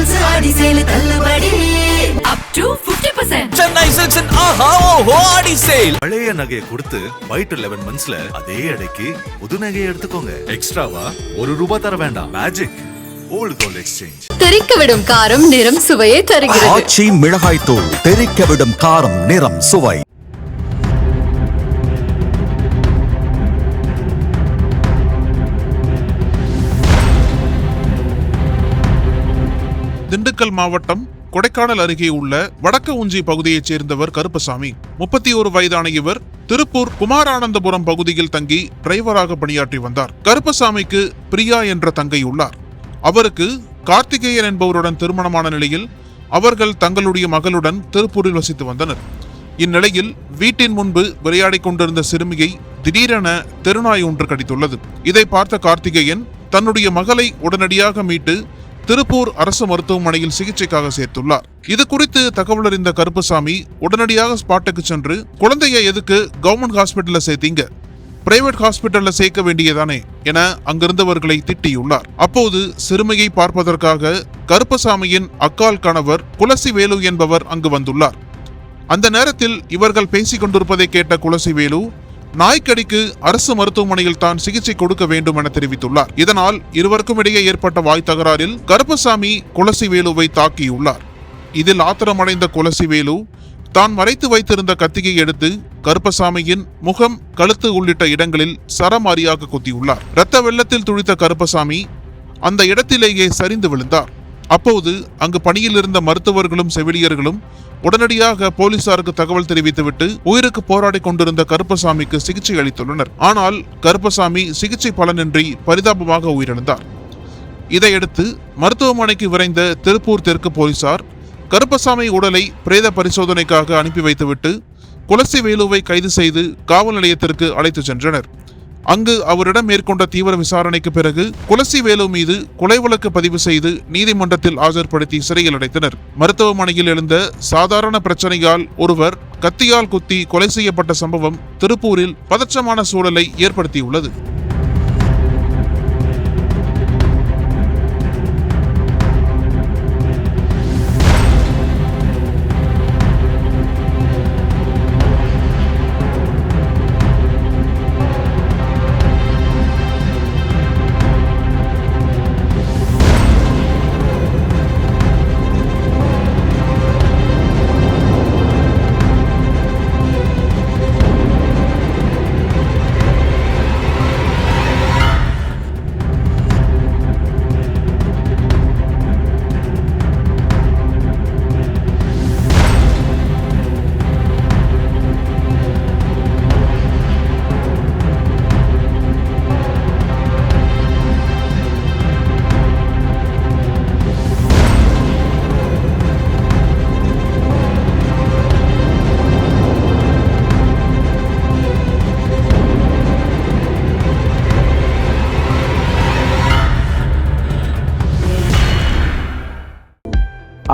Silks ஆடி sale தள்ளுபடி up to 50%. Chennai சில்க்ஸின் ஆஹா ஓஹோ ஆடி sale. பழைய நகையை கொடுத்து 5 to 11 monthsல அதே எடைக்கு புது நகையை எடுத்துக்கோங்க. எக்ஸ்ட்ராவா ₹1 தர வேண்டாம். Magic old gold exchange. தெறிக்கவிடும் காரம் நிறம் சுவையை தருகிறது. ஆச்சி மிளகாய் தூள் தெறிக்கவிடும் காரம் நிறம் சுவை. திண்டுக்கல் மாவட்டம் கொடைக்கானல் அருகே உள்ள வடக்கு உஞ்சி பகுதியைச் சேர்ந்தவர் கருப்பசாமி. 31 வயதான இவர் திருப்பூர் குமாரானந்தபுரம் பகுதியில் தங்கி டிரைவராக பணியாற்றி வந்தார். கருப்பசாமிக்கு பிரியா என்ற தங்கை உள்ளார். அவருக்கு கார்த்திகேயன் என்பவருடன் திருமணமான நிலையில் அவர்கள் தங்களுடைய மகளுடன் திருப்பூரில் வசித்து வந்தனர். இந்நிலையில் வீட்டின் முன்பு விளையாடிக் கொண்டிருந்த சிறுமியை திடீரென தெருநாய் ஒன்று கடித்துள்ளது. இதை பார்த்த கார்த்திகேயன் தன்னுடைய மகளை உடனடியாக மீட்டு திருப்பூர் அரசு மருத்துவமனையில் சிகிச்சைக்காக சேர்த்துள்ளார். இது குறித்து தகவல் அறிந்த கருப்பசாமி உடனடியாக ஸ்பாட்டுக்கு சென்று குழந்தைய எதுக்கு கவர்மெண்ட் ஹாஸ்பிட்டல்ல சேர்த்தீங்க, பிரைவேட் ஹாஸ்பிட்டல்ல சேர்க்க வேண்டியதானே என அங்கிருந்தவர்களை திட்டியுள்ளார். அப்போது சிறுமியை பார்ப்பதற்காக கருப்பசாமியின் அக்கால் கணவர் குலசிவேலு என்பவர் அங்கு வந்துள்ளார். அந்த நேரத்தில் இவர்கள் பேசிக் கொண்டிருப்பதை கேட்ட குலசிவேலு நாய்க்கடிக்கு அரசு மருத்துவமனையில் தான் சிகிச்சை கொடுக்க வேண்டும் என தெரிவித்துள்ளார். இதனால் இருவருக்கும் இடையே ஏற்பட்ட வாய் தகராறில் கருப்பசாமி குலசிவேலுவை தாக்கியுள்ளார். இதில் ஆத்திரமடைந்த குலசிவேலு தான் மறைத்து வைத்திருந்த கத்தியை எடுத்து கருப்பசாமியின் முகம், கழுத்து உள்ளிட்ட இடங்களில் சரமாரியாக குத்தியுள்ளார். இரத்த வெள்ளத்தில் துடித்த கருப்பசாமி அந்த இடத்திலேயே சரிந்து விழுந்தார். அப்போது அங்கு பணியில் இருந்த மருத்துவர்களும் செவிலியர்களும் உடனடியாக போலீசாருக்கு தகவல் தெரிவித்துவிட்டு உயிருக்கு போராடி கொண்டிருந்த கருப்பசாமிக்கு சிகிச்சை அளித்துள்ளனர். ஆனால் கருப்பசாமி சிகிச்சை பலனின்றி பரிதாபமாக உயிரிழந்தார். இதையடுத்து மருத்துவமனைக்கு விரைந்த திருப்பூர் தெற்கு போலீசார் கருப்பசாமி உடலை பிரேத பரிசோதனைக்காக அனுப்பி வைத்துவிட்டு குலசிவேலுவை கைது செய்து காவல் நிலையத்திற்கு அழைத்து சென்றனர். அங்கு அவரிடம் மேற்கொண்ட தீவிர விசாரணைக்கு பிறகு குலசிவேலு மீது கொலை வழக்கு பதிவு செய்து நீதிமன்றத்தில் ஆஜர்படுத்தி சிறையில் அடைத்தனர். மருத்துவமனையில் எழுந்த சாதாரண பிரச்சனையால் ஒருவர் கத்தியால் குத்தி கொலை செய்யப்பட்ட சம்பவம் திருப்பூரில் பதற்றமான சூழலை ஏற்படுத்தியுள்ளது.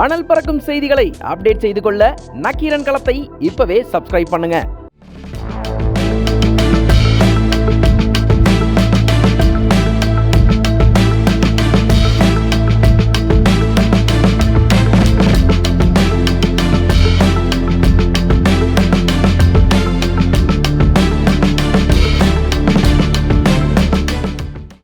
அனல் பறக்கும் செய்திகளை அப்டேட் செய்து கொள்ள நக்கீரன் களத்தை இப்பவே சப்ஸ்கிரைப் பண்ணுங்க.